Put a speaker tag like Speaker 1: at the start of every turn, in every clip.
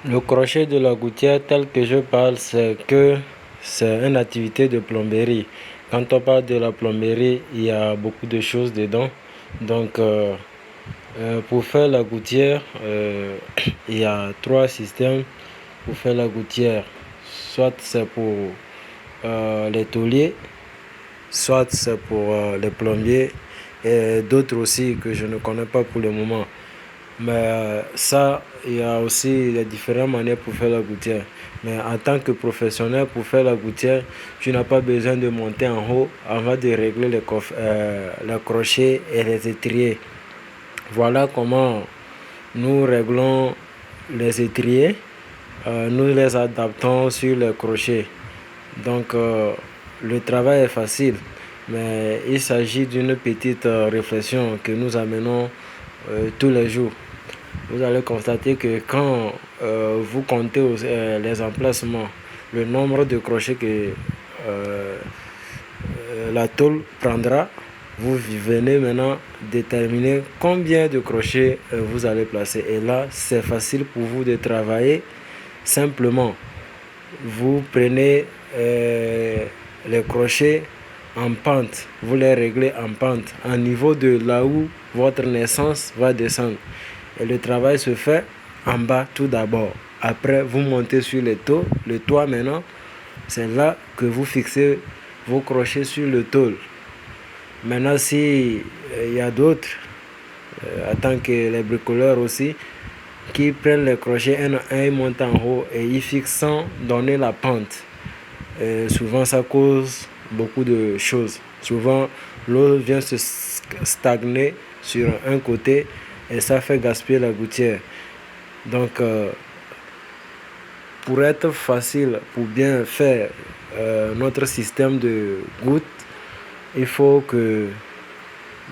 Speaker 1: Le crochet de la gouttière tel que je parle, c'est une activité de plomberie. Quand on parle de la plomberie, il y a beaucoup de choses dedans. Donc, pour faire la gouttière, il y a trois systèmes pour faire la gouttière. Soit c'est pour les tauliers, soit c'est pour les plombiers et d'autres aussi que je ne connais pas pour le moment. Mais ça, il y a aussi les différentes manières pour faire la gouttière. Mais en tant que professionnel, pour faire la gouttière, tu n'as pas besoin de monter en haut avant de régler les crochets et les étriers. Voilà comment nous réglons les étriers. Nous les adaptons sur les crochets. Donc, le travail est facile. Mais il s'agit d'une petite réflexion que nous amenons tous les jours. Vous allez constater que quand vous comptez les emplacements, le nombre de crochets que la tôle prendra, vous venez maintenant déterminer combien de crochets vous allez placer. Et là, c'est facile pour vous de travailler simplement. Vous prenez les crochets en pente, vous les réglez en pente, en niveau de là où votre naissance va descendre. Et le travail se fait en bas tout d'abord. Après, vous montez sur le toit maintenant. C'est là que vous fixez vos crochets sur le tôle. Maintenant, si il y a d'autres, en tant que les bricoleurs aussi, qui prennent les crochets un à un, ils montent en haut et ils fixent sans donner la pente. Souvent, ça cause beaucoup de choses. Souvent, l'eau vient se stagner sur un côté et ça fait gaspiller la gouttière. Donc, pour être facile, pour bien faire notre système de gouttes, il faut que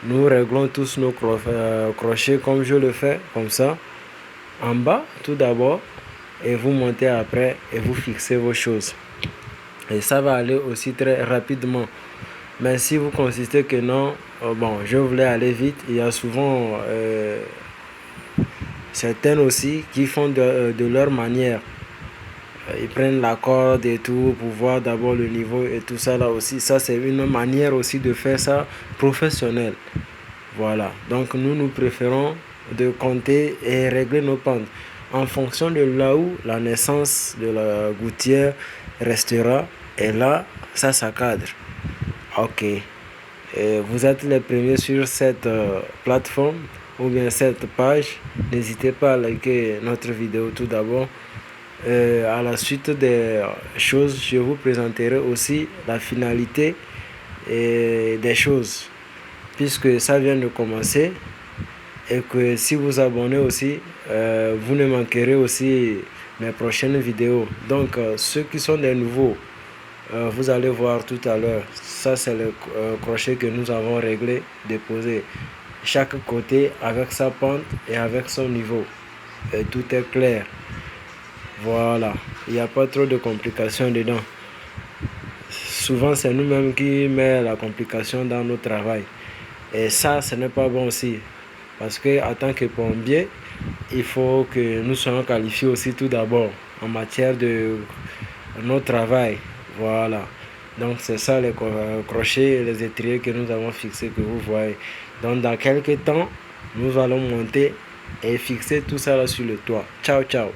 Speaker 1: nous réglons tous nos crochets comme je le fais, comme ça, en bas tout d'abord, et vous montez après et vous fixez vos choses. Et ça va aller aussi très rapidement. Mais si vous constatez que non, bon, je voulais aller vite, il y a souvent certaines aussi qui font de leur manière. Ils prennent la corde et tout pour voir d'abord le niveau et tout ça là aussi. Ça, c'est une manière aussi de faire ça professionnel. Voilà. Donc, nous préférons de compter et régler nos pentes en fonction de là où la naissance de la gouttière restera. Et là, ça s'encadre. Ok. Et vous êtes les premiers sur cette plateforme ou bien cette page. N'hésitez pas à liker notre vidéo tout d'abord. À la suite des choses, je vous présenterai aussi la finalité des choses, puisque ça vient de commencer, et que si vous abonnez aussi, vous ne manquerez aussi mes prochaines vidéos. Donc, ceux qui sont des nouveaux, vous allez voir tout à l'heure. Ça, c'est le crochet que nous avons réglé, déposé. Chaque côté avec sa pente et avec son niveau. Et tout est clair. Voilà, il n'y a pas trop de complications dedans. Souvent, c'est nous-mêmes qui mettons la complication dans notre travail. Et ça, ce n'est pas bon aussi. Parce que en tant que plombier, il faut que nous soyons qualifiés aussi tout d'abord en matière de notre travail. Voilà. Donc, c'est ça les crochets et les étriers que nous avons fixés que vous voyez. Donc, dans quelques temps, nous allons monter et fixer tout ça là sur le toit. Ciao, ciao.